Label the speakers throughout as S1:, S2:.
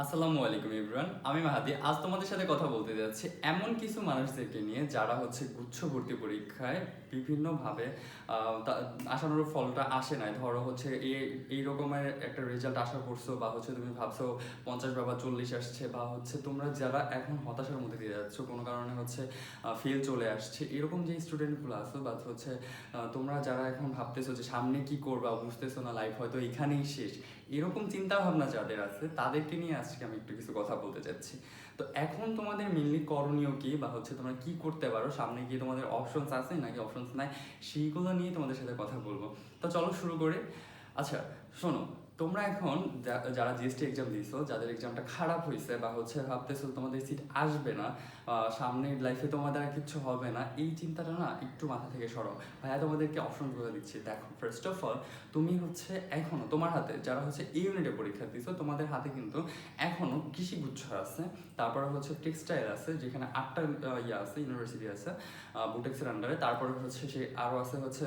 S1: আসসালামু আলাইকুম এভরিওয়ান, আমি মাহাদি। আজ তোমাদের সাথে কথা বলতে যাচ্ছি এমন কিছু মানুষদেরকে নিয়ে যারা হচ্ছে গুচ্ছ ভর্তি পরীক্ষায় বিভিন্নভাবে আশানুরূপ ফলটা আসে নাই। ধরো হচ্ছে এই রকমের একটা রেজাল্ট আশা করছো, বা হচ্ছে তুমি ভাবছো 50 বা 40 আসছে, বা হচ্ছে তোমরা যারা এখন হতাশার মধ্যে দিয়ে যাচ্ছ কোনো কারণে হচ্ছে ফেল চলে আসছে, এরকম যে স্টুডেন্টগুলো আছো, বা হচ্ছে তোমরা যারা এখন ভাবতেছো যে সামনে কি করবা, বুঝতেছো না, লাইফ হয়তো এখানেই শেষ, এরকম চিন্তা ভাবনা যাদের আছে তাদেরকে নিয়ে আজকে আমি একটু কিছু কথা বলতে চাচ্ছি। তো এখন তোমাদের মেনলি করণীয় কি, বা হচ্ছে তোমরা কি করতে পারো, সামনে গিয়ে তোমাদের অপশনস আছে নাকি অপশনস নাই, সেইগুলো নিয়ে তোমাদের সাথে কথা বলবো। তো চলো শুরু করে। আচ্ছা, শোনো, তোমরা এখন যারা জিএসটি এক্সাম দিয়েছো, যাদের এক্সামটা খারাপ হয়েছে, বা হচ্ছে ভাবতেছো তোমাদের সিট আসবে না, সামনের লাইফে তোমাদের আর কিচ্ছু হবে না, এই চিন্তাটা না একটু মাথা থেকে সরাও। ভাইয়া তোমাদেরকে অপশনগুলো দিচ্ছি, দেখো। ফার্স্ট অফ অল, তুমি হচ্ছে এখনো তোমার হাতে, যারা হচ্ছে এই ইউনিটে পরীক্ষা দিছো, তোমাদের হাতে কিন্তু এখনো কৃষিগুচ্ছ আছে, তারপরে হচ্ছে টেক্সটাইল আছে, যেখানে 8টা ইয়ে আছে, ইউনিভার্সিটি আছে বুটেক্সের আন্ডারে। তারপরে হচ্ছে সে আরও আছে হচ্ছে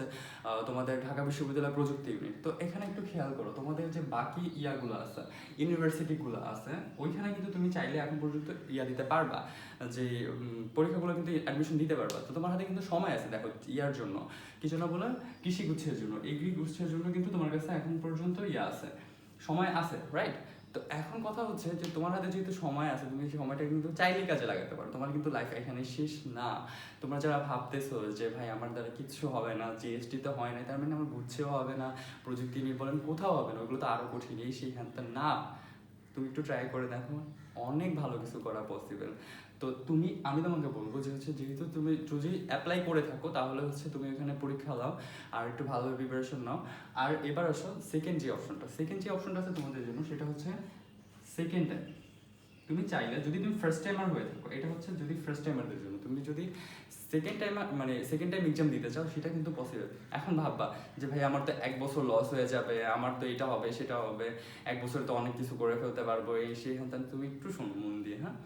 S1: তোমাদের ঢাকা বিশ্ববিদ্যালয় প্রযুক্তি ইউনিট। তো এখানে একটু খেয়াল করো, তোমাদের যে বাকি ইয়াগুলো আছে, ইউনিভার্সিটিগুলো আছে, ওইখানে কিন্তু তুমি চাইলে এখন পর্যন্ত দিতে পারবা, যে পরীক্ষাগুলো কিন্তু অ্যাডমিশন দিতে পারবা। তো তোমার হাতে কিন্তু সময় আছে, দেখো, ইয়ার জন্য কি জন্য বলে, কৃষি গুচ্ছের জন্য, এগ্রি গুচ্ছের জন্য কিন্তু তোমার কাছে এখন পর্যন্ত আছে, সময় আছে, রাইট? তো এখন কথা হচ্ছে যে তোমার হাতে যেহেতু সময় আছে, তুমি সেই সময়টা কিন্তু চাইলেই কাজে লাগাতে পারো। তোমার কিন্তু লাইফ এখানে শেষ না। তোমরা যারা ভাবতেছো যে ভাই আমার দ্বারা কিচ্ছু হবে না, জিএসটি তো হয় না, তার মানে আমার গুচ্ছেও হবে না, প্রযুক্তি নিয়ে বলেন কোথাও হবে না, ওগুলো তো আরও কঠিন, এই সেইখানটা না। তুমি একটু ট্রাই করে দেখো, অনেক ভালো কিছু করা পসিবল। তো আমি তোমাকে বলবো যে হচ্ছে, যেহেতু তুমি যদি অ্যাপ্লাই করে থাকো, তাহলে হচ্ছে তুমি এখানে পরীক্ষা দাও আর একটু ভালো প্রিপারেশন নাও। আর এবার আসো সেকেন্ড যে অপশনটা আছে তোমাদের জন্য, সেটা হচ্ছে সেকেন্ড টাইম। তুমি চাইলে, যদি তুমি ফার্স্ট টাইমার হয়ে থাকো, এটা হচ্ছে যদি ফার্স্ট টাইমারদের জন্য, তুমি যদি সেকেন্ড টাইম এক্সাম দিতে চাও, সেটা কিন্তু পসিবল। এখন ভাববা যে ভাই আমার তো 1 বছর লস হয়ে যাবে, আমার তো এটা হবে সেটা হবে, 1 বছরে তো অনেক কিছু করে ফেলতে পারবো, এই সেই হ্যান। তুমি একটু শোনো মন দিয়ে, হ্যাঁ।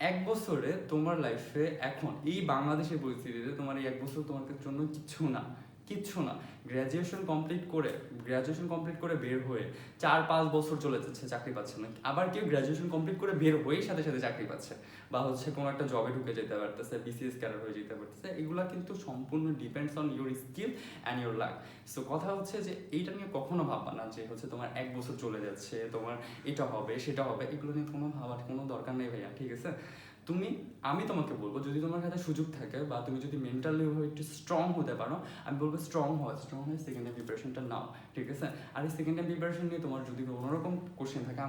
S1: 1 বছরে তোমার লাইফে, এখন এই বাংলাদেশের পরিস্থিতিতে তোমার এই 1 বছর তোমার জন্য কিচ্ছু না, কিচ্ছু না। গ্র্যাজুয়েশন কমপ্লিট করে বের হয়ে 4-5 বছর চলে যাচ্ছে, চাকরি পাচ্ছে না। আবার কেউ গ্র্যাজুয়েশন কমপ্লিট করে বের হয়েই সাথে সাথে চাকরি পাচ্ছে, বা হচ্ছে কোনো একটা জবে ঢুকে যেতে পারতেছে, বিসিএস ক্যাডার হয়ে যেতে পারতেছে। এগুলো কিন্তু সম্পূর্ণ depends on your skill and your lakh. So কথা হচ্ছে যে এইটা নিয়ে কখনো ভাববা না যে হচ্ছে তোমার 1 বছর চলে যাচ্ছে, তোমার এটা হবে সেটা হবে, এগুলো নিয়ে কোনো ভাবার কোনো দরকার নেই ভাইয়া, ঠিক আছে? তুমি আমি তোমাকে বলবো, যদি তোমার কাছে সুযোগ থাকে, বা তুমি যদি মেন্টালি একটু স্ট্রং হতে পারো, আমি বলবো স্ট্রং হয়ে সেকেন্ড টাইম প্রিপারেশনটা নাও, ঠিক আছে? আর এই সেকেন্ড টাইম প্রিপারেশন নিয়ে তোমার যদি কোনোরকম কোশ্চেন থাকে,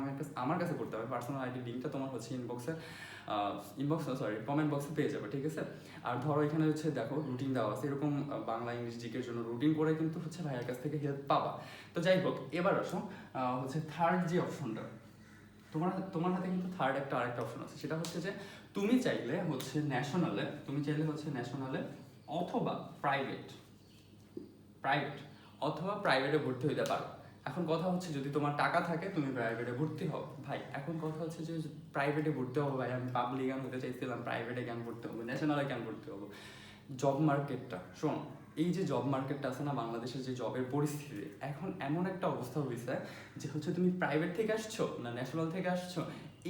S1: আমার কাছে করতে হবে। পার্সোনাল আইডি লিঙ্কটা তোমার হচ্ছে কমেন্ট বক্সে পেয়ে যাবে, ঠিক আছে? আর ধরো এখানে হচ্ছে দেখো রুটিন দেওয়া আছে, এরকম বাংলা ইংলিশ জিকের জন্য রুটিন করে কিন্তু হচ্ছে ভাইয়ের কাছ থেকে হেল্প পাবা। তো যাই হোক, এবার আসো হচ্ছে থার্ড যে অপশনটা, তোমার হাতে কিন্তু থার্ড আরেকটা অপশন আছে। সেটা হচ্ছে যে তুমি চাইলে হচ্ছে ন্যাশনালে অথবা প্রাইভেট প্রাইভেট অথবা প্রাইভেটে ভর্তি হইতে পারো। এখন কথা হচ্ছে, যদি তোমার টাকা থাকে তুমি প্রাইভেটে ভর্তি হও। ভাই এখন কথা হচ্ছে যে প্রাইভেটে ভর্তি হবো, ভাই আমি পাবলিক কেন হতে চাইছিলাম, প্রাইভেটে কেন ভর্তি হবো, ন্যাশনালে কেন ভর্তি হবো? জব মার্কেটটা শোনো, এই যে জব মার্কেটটা আছে না, বাংলাদেশের যে জবের পরিস্থিতি, এখন এমন একটা অবস্থা হয়েছে যে হচ্ছে তুমি প্রাইভেট থেকে আসছো না ন্যাশনাল থেকে আসছো,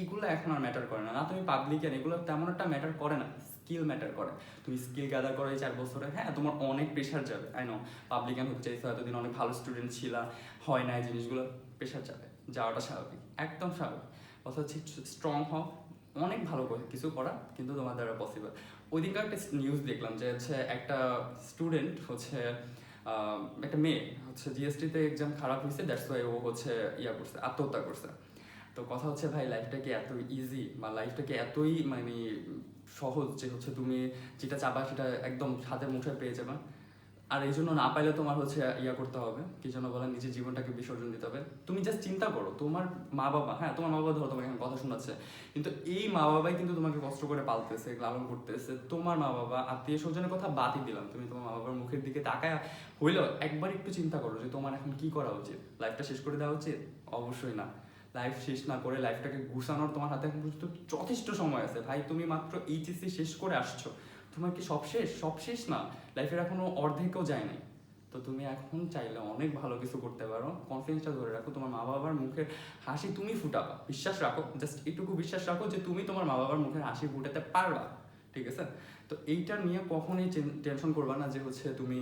S1: এগুলো এখন আর ম্যাটার করে না। না তুমি পাবলিকের, এগুলো তেমন একটা ম্যাটার করে না, স্কিল ম্যাটার করে। তুমি স্কিল গ্যাদার করো এই 4 বছরে, হ্যাঁ তোমার অনেক প্রেশার যাবে, আই নো। পাবলিকান হতে চাইছো, এতদিন অনেক ভালো স্টুডেন্ট ছিলা, হয় না এই জিনিসগুলো, প্রেশার যাবে, যাওয়াটা স্বাভাবিক, একদম স্বাভাবিক। কথা হচ্ছে স্ট্রং হও, অনেক ভালো কিছু করা কিন্তু তোমার দ্বারা পসিবল। ওই দিনকার একটা নিউজ দেখলাম যে হচ্ছে একটা স্টুডেন্ট হচ্ছে একটা মেয়ে হচ্ছে জিএসটিতে এক্সাম খারাপ হয়েছে, দ্যাটস ওয়াই ও হচ্ছে করছে, আত্মহত্যা করছে। তো কথা হচ্ছে ভাই, লাইফটা কি এত ইজি, বা লাইফটা কি এতই মানে সহজ যে হচ্ছে তুমি যেটা চাবা সেটা একদম হাতের মুঠোয় পেয়ে যাবে? আর এই জন্য না পাইলে তোমার হচ্ছে করতে হবে, কি জন্য বলে, নিজের জীবনটাকে বিসর্জন দিতে হবে। তুমি জাস্ট চিন্তা করো, তোমার মা বাবা, হ্যাঁ তোমার মা বাবা ধরো তোমাকে এখন কথা শোনাচ্ছে, কিন্তু এই মা বাবাই কিন্তু তোমাকে কষ্ট করে পালতেছে, লালন করতেছে। তোমার মা বাবা, আত্মীয় স্বজনের কথা বাদই দিলাম, তুমি তোমার মা বাবার মুখের দিকে তাকায় হইলেও একবার একটু চিন্তা করো যে তোমার এখন কি করা উচিত। লাইফটা শেষ করে দেওয়া উচিত? অবশ্যই না। লাইফ শেষ না করে লাইফটাকে গুছানোর তোমার হাতে এখন পর্যন্ত যথেষ্ট সময় আছে। ভাই তুমি মাত্র এইচএসসি শেষ করে আসছো, তোমার কি সব শেষ? সব শেষ না, লাইফের এখনো অর্ধেকও যায় নাই। তো তুমি এখন চাইলে অনেক ভালো কিছু করতে পারো। কনফিডেন্সটা ধরে রাখো, তোমার মা বাবার মুখের হাসি তুমি ফুটাবা, বিশ্বাস রাখো, জাস্ট এটুকু বিশ্বাস রাখো যে তুমি তোমার মা বাবার মুখের হাসি ফুটাতে পারবা, ঠিক আছে? তো এইটা নিয়ে কখনোই টেনশন করবা না যে হচ্ছে তুমি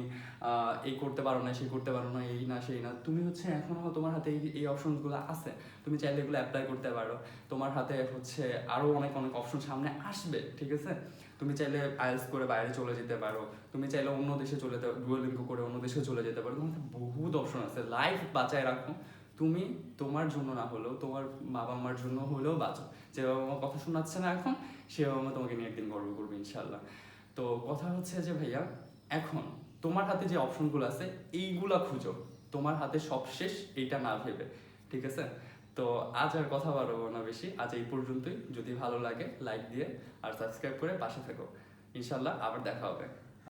S1: এই করতে পারো না, সেই করতে পারো না, এই না সেই না। তুমি হচ্ছে এখনও তোমার হাতে এই অপশনসগুলো আছে, তুমি চাইলে এগুলো অ্যাপ্লাই করতে পারো। তোমার হাতে হচ্ছে আরও অনেক অনেক অপশন সামনে আসবে, ঠিক আছে? তুমি চাইলে আইএলটিএস করে বাইরে চলে যেতে পারো, তুমি চাইলে অন্য দেশে চলে যেতে, ডুয়োলিঙ্গো করে অন্য দেশে চলে যেতে পারো। তোমার বহুত অপশন আছে, লাইফ বাঁচায় রাখো। তুমি তোমার জন্য না হলেও তোমার বাবা মার জন্য হলেও বাঁচো। যে বাবা মা কথা শোনাচ্ছে না এখন, সে বাবা মা তোমাকে নিয়ে একদিন গর্ব করবে ইনশাল্লাহ। তো কথা হচ্ছে যে ভাইয়া, এখন তোমার হাতে যে অপশনগুলো আছে এইগুলা খুঁজো, তোমার হাতে সব শেষ এইটা না ভেবে, ঠিক আছে? তো আজ আর কথা বাড়াবো না বেশি, আজ এই পর্যন্তই। যদি ভালো লাগে লাইক দিয়ে আর সাবস্ক্রাইব করে পাশে থাকো। ইনশাল্লাহ আবার দেখা হবে।